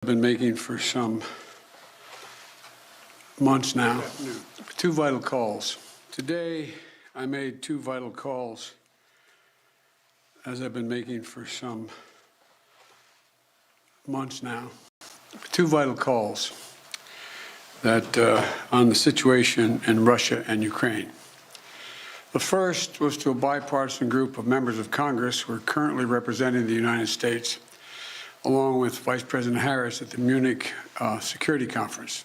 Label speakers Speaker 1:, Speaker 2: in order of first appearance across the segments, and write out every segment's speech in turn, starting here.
Speaker 1: I've been making for some months now. Two vital calls. Today, I made two vital calls, as I've been making for some months now. Two vital calls that on the situation in Russia and Ukraine. The first was to a bipartisan group of members of Congress who are currently representing the United States, along with Vice President Harris at the Munich Security Conference.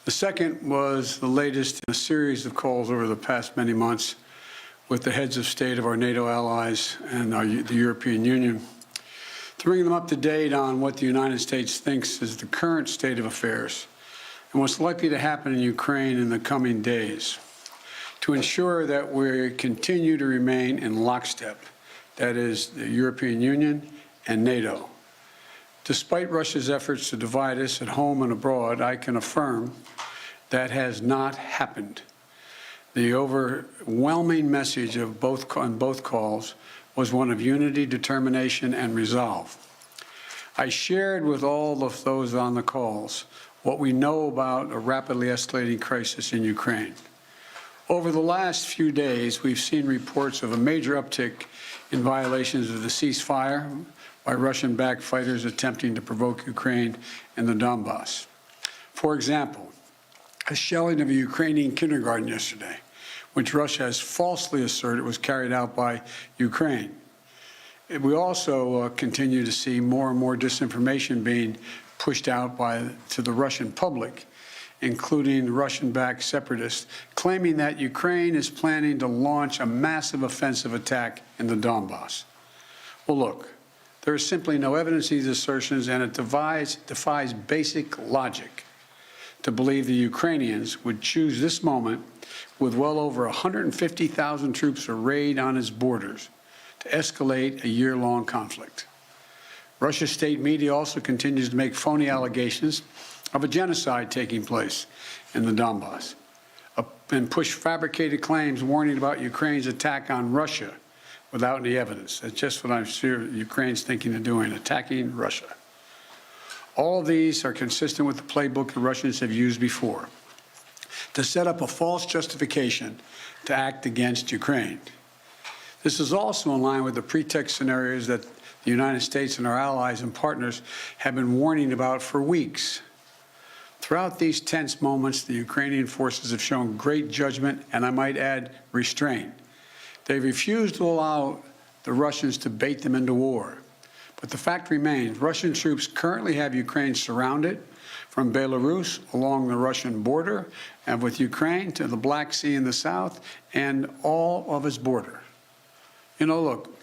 Speaker 1: The second was the latest in a series of calls over the past many months with the heads of state of our NATO allies and the European Union, to bring them up to date on what the United States thinks is the current state of affairs and what's likely to happen in Ukraine in the coming days, to ensure that we continue to remain in lockstep, that is, the European Union and NATO. Despite Russia's efforts to divide us at home and abroad, I can affirm that has not happened. The overwhelming message of on both calls was one of unity, determination, and resolve. I shared with all of those on the calls what we know about a rapidly escalating crisis in Ukraine. Over the last few days, we've seen reports of a major uptick in violations of the ceasefire by Russian-backed fighters attempting to provoke Ukraine and the Donbass. For example, a shelling of a Ukrainian kindergarten yesterday, which Russia has falsely asserted was carried out by Ukraine. We also continue to see more and more disinformation being pushed out to the Russian public, including Russian-backed separatists, claiming that Ukraine is planning to launch a massive offensive attack in the Donbass. Well, look, there is simply no evidence of these assertions, and it defies basic logic to believe the Ukrainians would choose this moment, with well over 150,000 troops arrayed on its borders, to escalate a year-long conflict. Russia's state media also continues to make phony allegations of a genocide taking place in the Donbass, and push fabricated claims warning about Ukraine's attack on Russia without any evidence. That's just what I'm sure Ukraine's thinking of doing, attacking Russia. All of these are consistent with the playbook the Russians have used before, to set up a false justification to act against Ukraine. This is also in line with the pretext scenarios that the United States and our allies and partners have been warning about for weeks. Throughout these tense moments, the Ukrainian forces have shown great judgment and, I might add, restraint. They refused to allow the Russians to bait them into war. But the fact remains, Russian troops currently have Ukraine surrounded from Belarus along the Russian border and with Ukraine to the Black Sea in the south and all of its border. You know, look,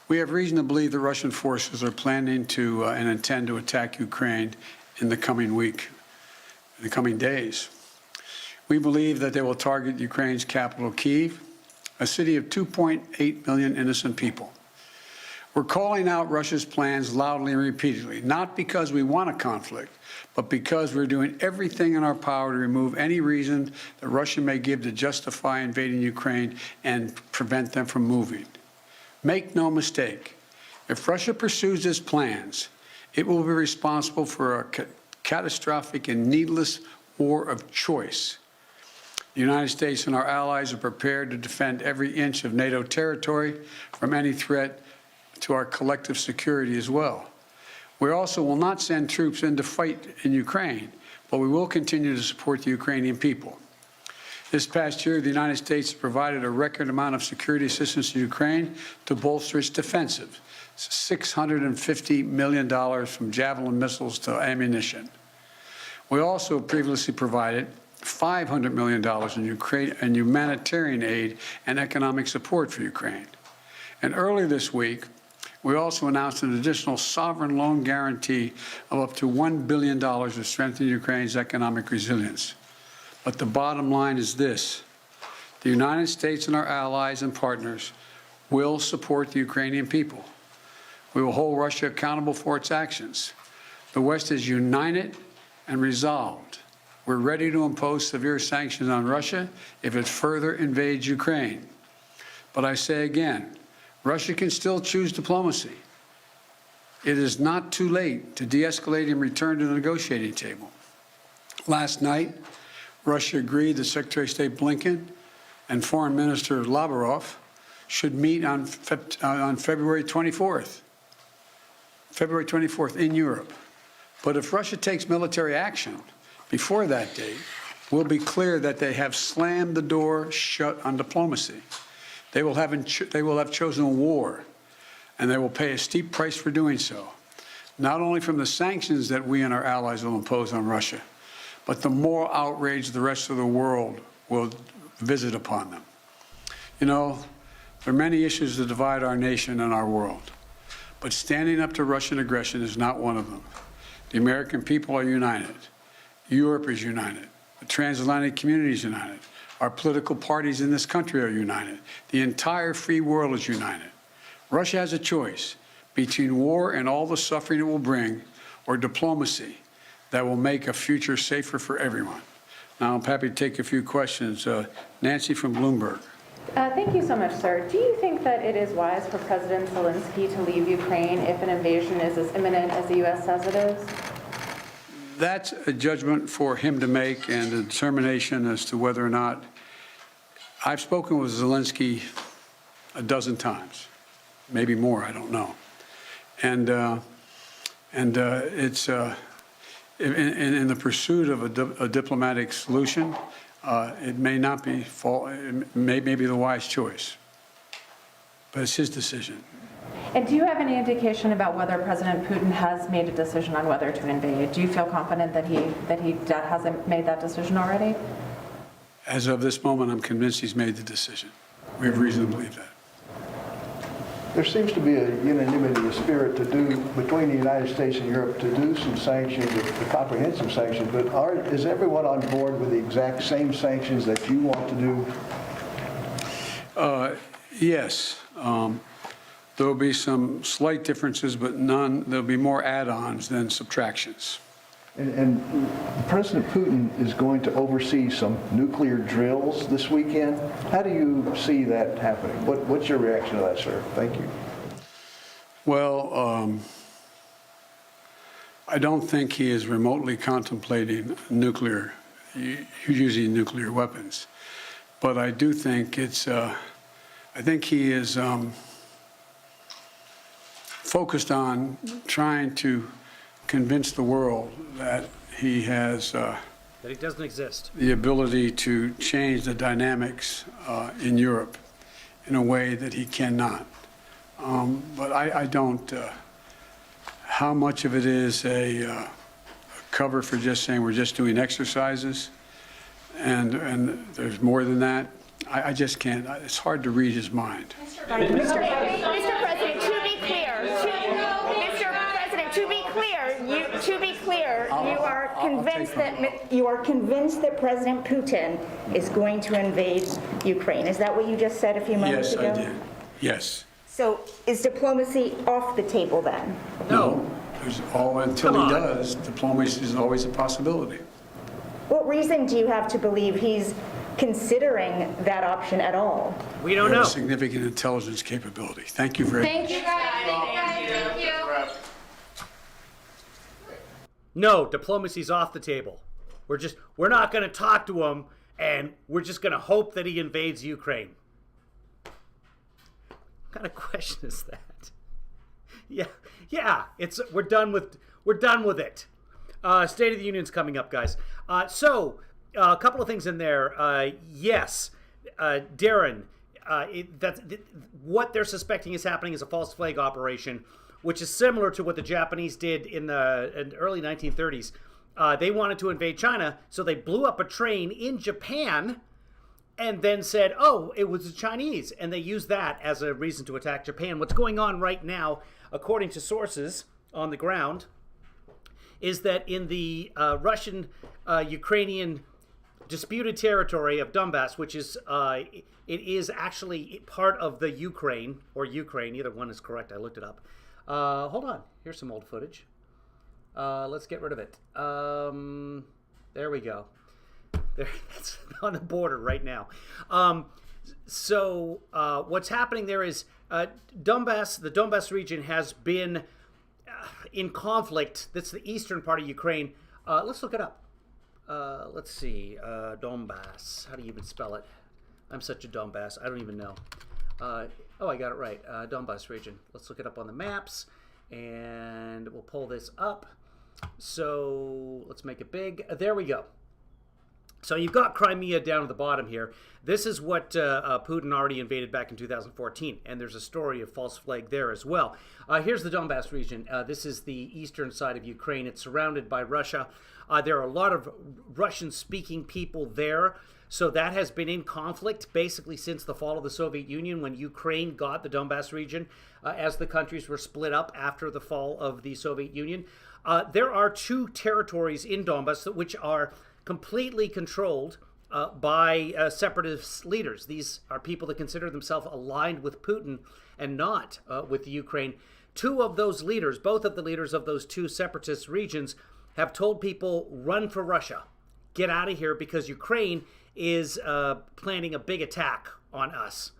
Speaker 1: we have reason to believe the Russian forces are planning to and intend to attack Ukraine in the coming week, in the coming days. We believe that they will target Ukraine's capital, Kyiv, a city of 2.8 million innocent people. We're calling out Russia's plans loudly and repeatedly, not because we want a conflict, but because we're doing everything in our power to remove any reason that Russia may give to justify invading Ukraine and prevent them from moving. Make no mistake, if Russia pursues its plans, it will be responsible for a catastrophic and needless war of choice. The United States and our allies are prepared to defend every inch of NATO territory from any threat to our collective security as well. We also will not send troops in to fight in Ukraine, but we will continue to support the Ukrainian people. This past year, the United States provided a record amount of security assistance to Ukraine to bolster its defensive, $650 million from Javelin missiles to ammunition. We also previously provided $500 million in humanitarian aid and economic support for Ukraine. And earlier this week, we also announced an additional sovereign loan guarantee of up to $1 billion to strengthen Ukraine's economic resilience. But the bottom line is this: the United States and our allies and partners will support the Ukrainian people. We will hold Russia accountable for its actions. The West is united and resolved. We're ready to impose severe sanctions on Russia if it further invades Ukraine. But I say again, Russia can still choose diplomacy. It is not too late to de-escalate and return to the negotiating table. Last night, Russia agreed that Secretary of State Blinken and Foreign Minister Lavrov should meet on February 24th. February 24th in Europe. But if Russia takes military action before that date, we'll be clear that they have slammed the door shut on diplomacy. They will have chosen war, and they will pay a steep price for doing so, not only from the sanctions that we and our allies will impose on Russia, but the moral outrage the rest of the world will visit upon them. You know, there are many issues that divide our nation and our world, but standing up to Russian aggression is not one of them. The American people are united. Europe is united. The transatlantic community is united. Our political parties in this country are united. The entire free world is united. Russia has a choice between war and all the suffering it will bring, or diplomacy that will make a future safer for everyone. Now, I'm happy to take a few questions. Nancy from Bloomberg.
Speaker 2: Thank you so much, sir. Do you think that it is wise for President Zelensky to leave Ukraine if an invasion is as imminent as the U.S. says it is?
Speaker 1: That's a judgment for him to make, and a determination as to whether or not. I've spoken with Zelensky a dozen times, maybe more, I don't know. And it's in the pursuit of a diplomatic solution, it may not be it may be the wise choice, but it's his decision.
Speaker 2: And do you have any indication about whether President Putin has made a decision on whether to invade? Do you feel confident that he hasn't made that decision already?
Speaker 1: As of this moment, I'm convinced he's made the decision. We have reason to believe that.
Speaker 3: There seems to be a unanimity, a spirit to do between the United States and Europe to do some sanctions, a comprehensive sanctions. But is everyone on board with the exact same sanctions that you want to do?
Speaker 1: Yes. There will be some slight differences, but none. There'll be more add-ons than subtractions.
Speaker 3: And President Putin is going to oversee some nuclear drills this weekend. How do you see that happening? What's your reaction to that, sir? Thank you.
Speaker 1: Well, I don't think he is remotely contemplating using nuclear weapons. But I do think I think he is focused on trying to convince the world that he has
Speaker 4: that he doesn't exist.
Speaker 1: The ability to change the dynamics in Europe in a way that he cannot. But I don't. How much of it is a cover for just saying we're just doing exercises, and there's more than that? I just can't. It's hard to read his mind.
Speaker 5: Mr. President, to be clear, you are convinced that President Putin is going to invade Ukraine. Is that what you just said a few moments ago?
Speaker 1: Yes, I did. Yes.
Speaker 5: So is diplomacy off the table then?
Speaker 1: No. Until he does, diplomacy is always a possibility.
Speaker 5: What reason do you have to believe he's considering that option at all?
Speaker 4: We don't
Speaker 1: We have
Speaker 4: know.
Speaker 1: a significant intelligence capability. Thank you very much.
Speaker 6: Thank you, guys. Thank you.
Speaker 4: No, diplomacy's off the table. We're not going to talk to him, and we're just going to hope that he invades Ukraine. What kind of question is that? Yeah. We're done with it. State of the Union's coming up, guys. So a couple of things in there. Yes, Darren. What they're suspecting is happening is a false flag operation, which is similar to what the Japanese did in the early 1930s. They wanted to invade China, so they blew up a train in Japan and then said, oh, it was the Chinese. And they used that as a reason to attack Japan. What's going on right now, according to sources on the ground, is that in the Russian-Ukrainian disputed territory of Donbass, which is it is actually part of the Ukraine, or Ukraine, either one is correct, I looked it up. Hold on, here's some old footage. Let's get rid of it. There we go. That's on the border right now. So what's happening there is the Donbass region has been in conflict. That's the eastern part of Ukraine. Let's look it up. Let's see. Donbass. How do you even spell it? I'm such a Donbass. I don't even know. Oh, I got it right. Donbass region. Let's look it up on the maps, and we'll pull this up. So let's make it big. There we go. So you've got Crimea down at the bottom here. This is what Putin already invaded back in 2014, and there's a story of false flag there as well. Here's the Donbass region. This is the eastern side of Ukraine. It's surrounded by Russia. There are a lot of Russian-speaking people there, so that has been in conflict basically since the fall of the Soviet Union, when Ukraine got the Donbass region as the countries were split up after the fall of the Soviet Union. There are two territories in Donbass which are completely controlled by separatist leaders. These are people that consider themselves aligned with Putin and not with the Ukraine. Two of those leaders, both of the leaders of those two separatist regions, have told people, run for Russia. Get out of here, because Ukraine is planning a big attack on us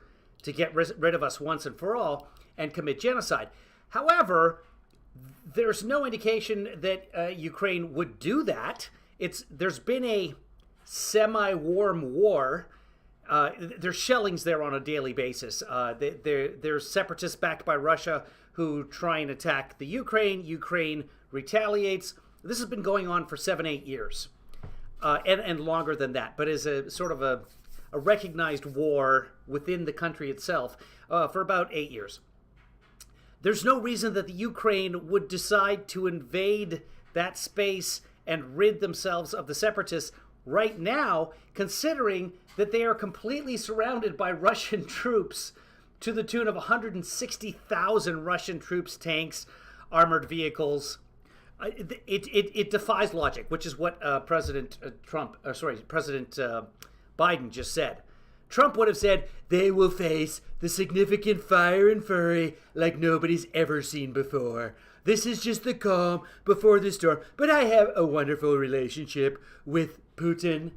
Speaker 4: to get rid of us once and for all and commit genocide. However, there's no indication that Ukraine would do that. There's been a semi-warm war. There's shellings there on a daily basis. There's separatists backed by Russia who try and attack the Ukraine. Ukraine retaliates. This has been going on for 7-8 years, and longer than that, but is a sort of a recognized war within the country itself for about 8 years. There's no reason that the Ukraine would decide to invade that space and rid themselves of the separatists right now, considering that they are completely surrounded by Russian troops to the tune of 160,000 Russian troops, tanks, armored vehicles. It defies logic, which is what President Biden just said. Trump would have said, they will face the significant fire and fury like nobody's ever seen before. This is just the calm before the storm. But I have a wonderful relationship with Putin.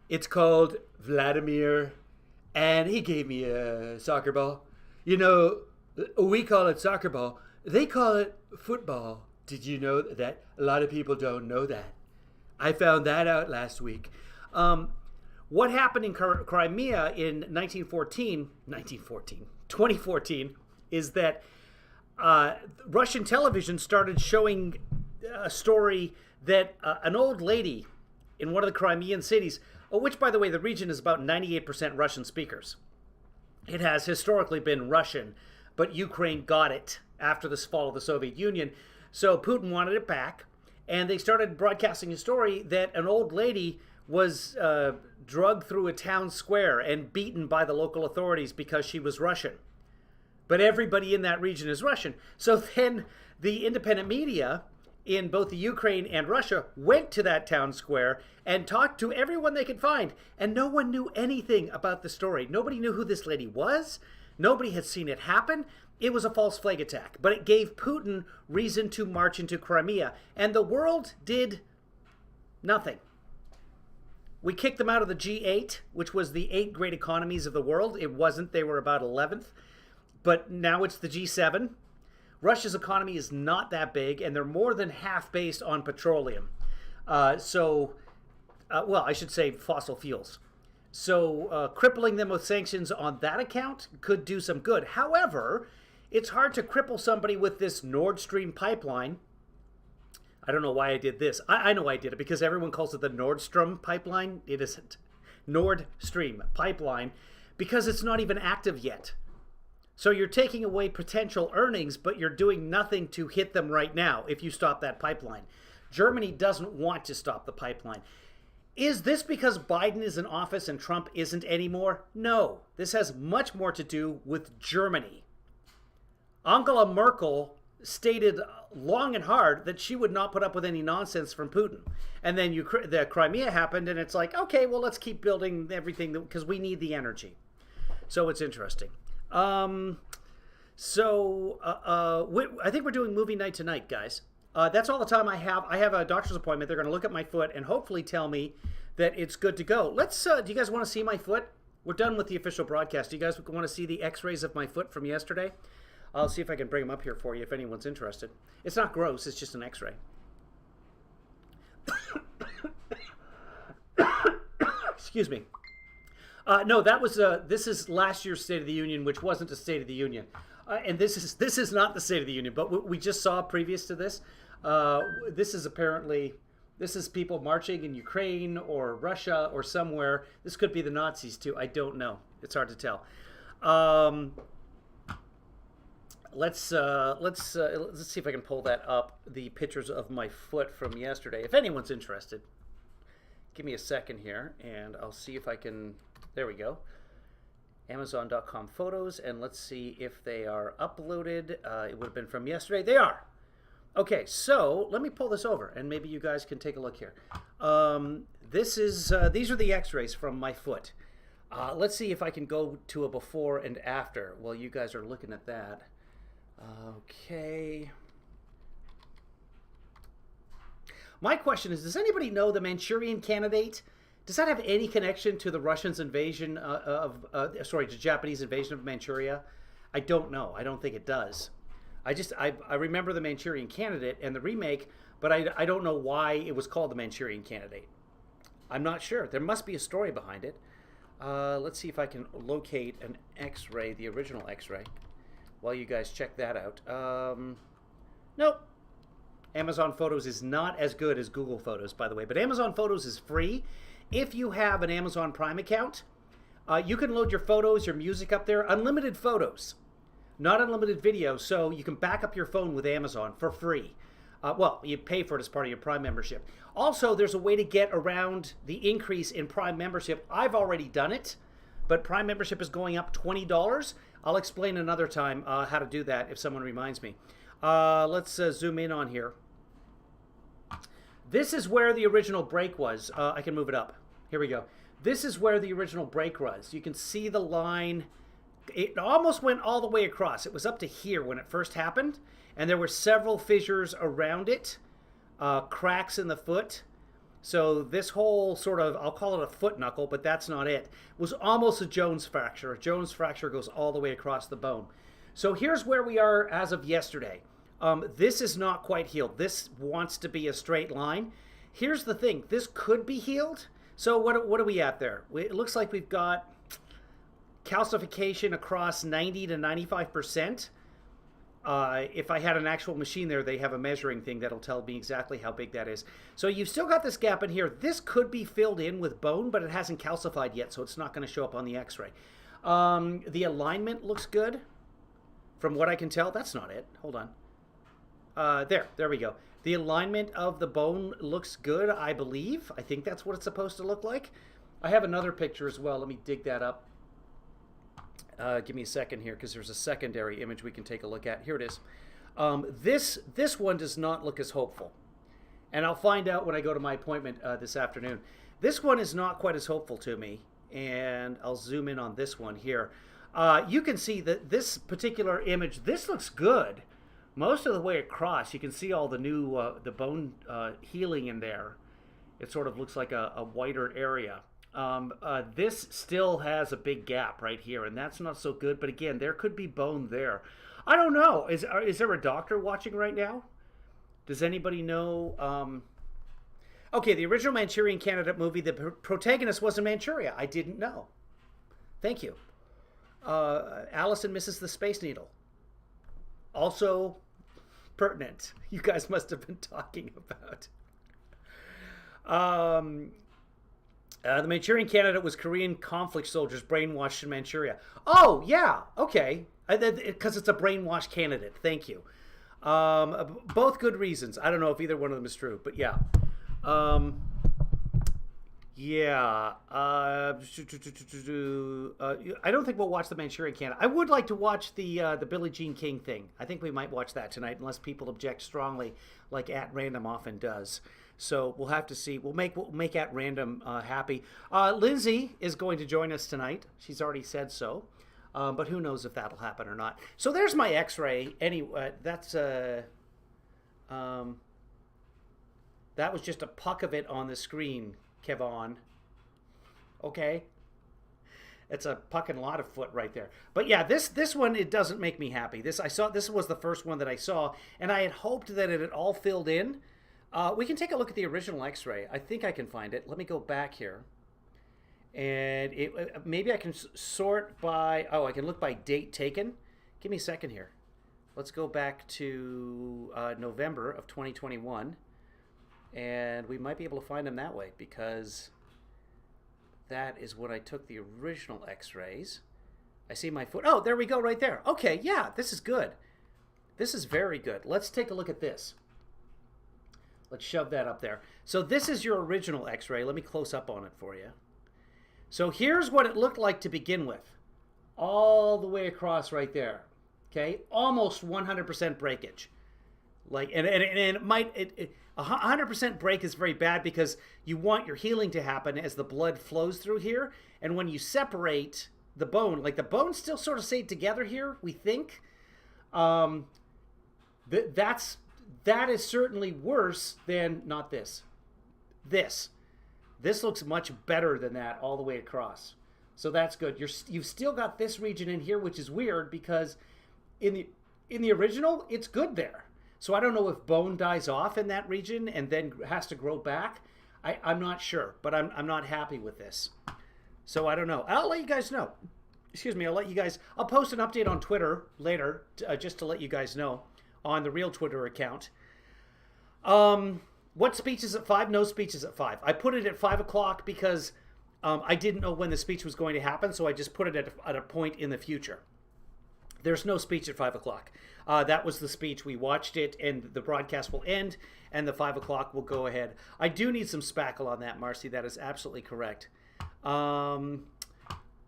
Speaker 4: It's called Vladimir, and he gave me a soccer ball. You know, we call it soccer ball. They call it football. Did you know that? A lot of people don't know that. I found that out last week. What happened in Crimea in 2014, is that Russian television started showing a story that an old lady in one of the Crimean cities, which, by the way, the region is about 98% Russian speakers. It has historically been Russian, but Ukraine got it after the fall of the Soviet Union. So Putin wanted it back, and they started broadcasting a story that an old lady was drugged through a town square and beaten by the local authorities because she was Russian. But everybody in that region is Russian. So then the independent media in both the Ukraine and Russia went to that town square and talked to everyone they could find. And no one knew anything about the story. Nobody knew who this lady was. Nobody had seen it happen. It was a false flag attack. But it gave Putin reason to march into Crimea. And the world did nothing. We kicked them out of the G8, which was the 8 great economies of the world. It wasn't. They were about 11th. But now it's the G7. Russia's economy is not that big, and they're more than half based on petroleum. I should say fossil fuels. So crippling them with sanctions on that account could do some good. However, it's hard to cripple somebody with this Nord Stream pipeline. I don't know why I did this. I know why I did it, because everyone calls it the Nordstrom pipeline. It isn't. Nord Stream pipeline, because it's not even active yet. So you're taking away potential earnings, but you're doing nothing to hit them right now if you stop that pipeline. Germany doesn't want to stop the pipeline. Is this because Biden is in office and Trump isn't anymore? No. This has much more to do with Germany. Angela Merkel stated long and hard that she would not put up with any nonsense from Putin. And then the Crimea happened, and it's like, okay, well, let's keep building everything because we need the energy. So it's interesting. I think we're doing movie night tonight, guys. That's all the time I have. I have a doctor's appointment. They're going to look at my foot and hopefully tell me that it's good to go. Do you guys want to see my foot? We're done with the official broadcast. Do you guys want to see the x-rays of my foot from yesterday? I'll see if I can bring them up here for you if anyone's interested. It's not gross, it's just an x-ray. Excuse me. No, that was this is last year's State of the Union, which wasn't a State of the Union, and this is not the State of the Union. But we just saw previous to this. This is people marching in Ukraine or Russia or somewhere. This could be the Nazis too. I don't know. It's hard to tell. Let's see if I can pull that up. The pictures of my foot from yesterday. If anyone's interested, give me a second here, and I'll see if I can. There we go. Amazon.com photos, and let's see if they are uploaded. It would have been from yesterday. They are. Okay, so let me pull this over, and maybe you guys can take a look here. These are the X-rays from my foot. Let's see if I can go to a before and after while you guys are looking at that. Okay. My question is, does anybody know the Manchurian Candidate? Does that have any connection to the Russians' invasion to Japanese invasion of Manchuria? I don't know. I don't think it does. I remember the Manchurian Candidate and the remake, but I don't know why it was called the Manchurian Candidate. I'm not sure. There must be a story behind it. Let's see if I can locate an X-ray, the original X-ray, while you guys check that out. Nope. Amazon Photos is not as good as Google Photos, by the way, but Amazon Photos is free. If you have an Amazon Prime account, you can load your photos, your music up there, unlimited photos, not unlimited video, so you can back up your phone with Amazon for free. Well, you pay for it as part of your Prime membership. Also, there's a way to get around the increase in Prime membership. I've already done it, but Prime membership is going up $20. I'll explain another time how to do that if someone reminds me. Let's zoom in on here. This is where the original break was. I can move it up. Here we go. This is where the original break was. You can see the line. It almost went all the way across. It was up to here when it first happened, and there were several fissures around it, cracks in the foot. So this whole sort of, I'll call it a foot knuckle, but that's not it, was almost a Jones fracture. A Jones fracture goes all the way across the bone. So here's where we are as of yesterday. This is not quite healed. This wants to be a straight line. Here's the thing. This could be healed. So what are we at there? It looks like we've got calcification across 90 to 95%. If I had an actual machine there, they have a measuring thing that'll tell me exactly how big that is. So you've still got this gap in here. This could be filled in with bone, but it hasn't calcified yet, so it's not going to show up on the X-ray. The alignment looks good. From what I can tell, that's not it. Hold on. There we go. The alignment of the bone looks good, I believe. I think that's what it's supposed to look like. I have another picture as well. Let me dig that up. Give me a second here, because there's a secondary image we can take a look at. Here it is. This one does not look as hopeful. And I'll find out when I go to my appointment this afternoon. This one is not quite as hopeful to me. And I'll zoom in on this one here. You can see that this particular image, this looks good. Most of the way across, you can see all the new, the bone healing in there. It sort of looks like a whiter area. This still has a big gap right here, and that's not so good. But again, there could be bone there. I don't know. Is there a doctor watching right now? Does anybody know? Okay, the original Manchurian Candidate movie, the protagonist was in Manchuria. I didn't know. Thank you. Alice and Mrs. the Space Needle. Also pertinent. You guys must have been talking about. The Manchurian Candidate was Korean conflict soldiers brainwashed in Manchuria. Oh, yeah. Okay. Because it's a brainwashed candidate. Thank you. Both good reasons. I don't know if either one of them is true, but yeah. Yeah. I don't think we'll watch the Manchurian Candidate. I would like to watch the Billie Jean King thing. I think we might watch that tonight, unless people object strongly, like At Random often does. So we'll have to see. We'll make At Random happy. Lindsay is going to join us tonight. She's already said so. But who knows if that'll happen or not. So there's my X-ray. Anyway, that's that was just a puck of it on the screen, Kevon. Okay. It's a fucking lot of foot right there. But yeah, this one, it doesn't make me happy. This was the first one that I saw, and I had hoped that it had all filled in. We can take a look at the original X-ray. I think I can find it. Let me go back here. And maybe I can sort by, I can look by date taken. Give me a second here. Let's go back to November of 2021. And we might be able to find them that way because that is when I took the original X-rays. I see my foot. Oh, there we go right there. Okay, yeah, this is good. This is very good. Let's take a look at this. Let's shove that up there. So this is your original X-ray. Let me close up on it for you. So here's what it looked like to begin with. All the way across right there. Okay? Almost 100% breakage. Like, and it might, 100% break is very bad because you want your healing to happen as the blood flows through here. And when you separate the bone, like the bones still sort of stay together here, we think. That is certainly worse than not this. This looks much better than that all the way across. So that's good. You've still got this region in here, which is weird because in the original, it's good there. So I don't know if bone dies off in that region and then has to grow back. I'm not sure, but I'm not happy with this. So I don't know. I'll let you guys know. Excuse me, I'll post an update on Twitter later just to let you guys know on the real Twitter account. What speech is at 5? No speech is at 5. I put it at 5 o'clock because I didn't know when the speech was going to happen, so I just put it at a point in the future. There's no speech at 5 o'clock. That was the speech. We watched it, and the broadcast will end, and the 5 o'clock will go ahead. I do need some spackle on that, Marcy. That is absolutely correct.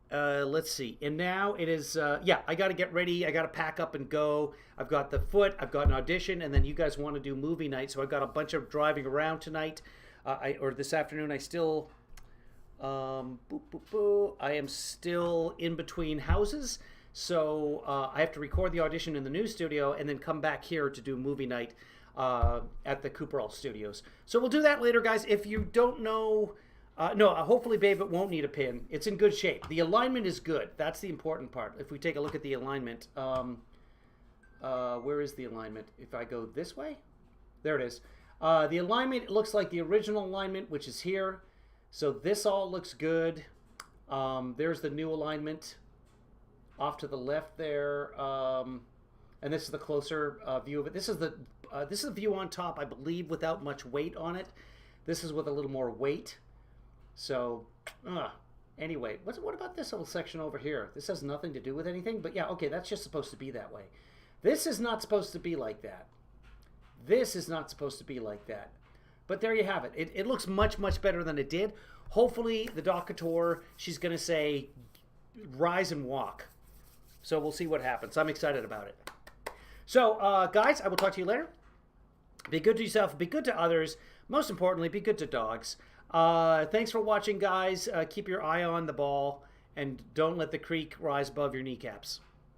Speaker 4: Let's see. And now it is, I got to get ready. I got to pack up and go. I've got the foot. I've got an audition, and then you guys want to do movie night, so I've got a bunch of driving around tonight, or this afternoon. I still, I am still in between houses. So I have to record the audition in the new studio and then come back here to do movie night at the Cooperall Studios. So we'll do that later, guys. If you don't know, hopefully, babe, it won't need a pin. It's in good shape. The alignment is good. That's the important part. If we take a look at the alignment, where is the alignment? If I go this way, there it is. The alignment, it looks like the original alignment, which is here. So this all looks good. There's the new alignment. Off to the left there, and this is the closer view of it. This is the view on top, I believe, without much weight on it. This is with a little more weight. So, anyway, what about this little section over here? This has nothing to do with anything, but yeah, okay, that's just supposed to be that way. This is not supposed to be like that. This is not supposed to be like that. But there you have it. It looks much, much better than it did. Hopefully, the doctor, she's going to say, rise and walk. So we'll see what happens. I'm excited about it. So, guys, I will talk to you later. Be good to yourself. Be good to others. Most importantly, be good to dogs. Thanks for watching, guys. Keep your eye on the ball. And don't let the creek rise above your kneecaps.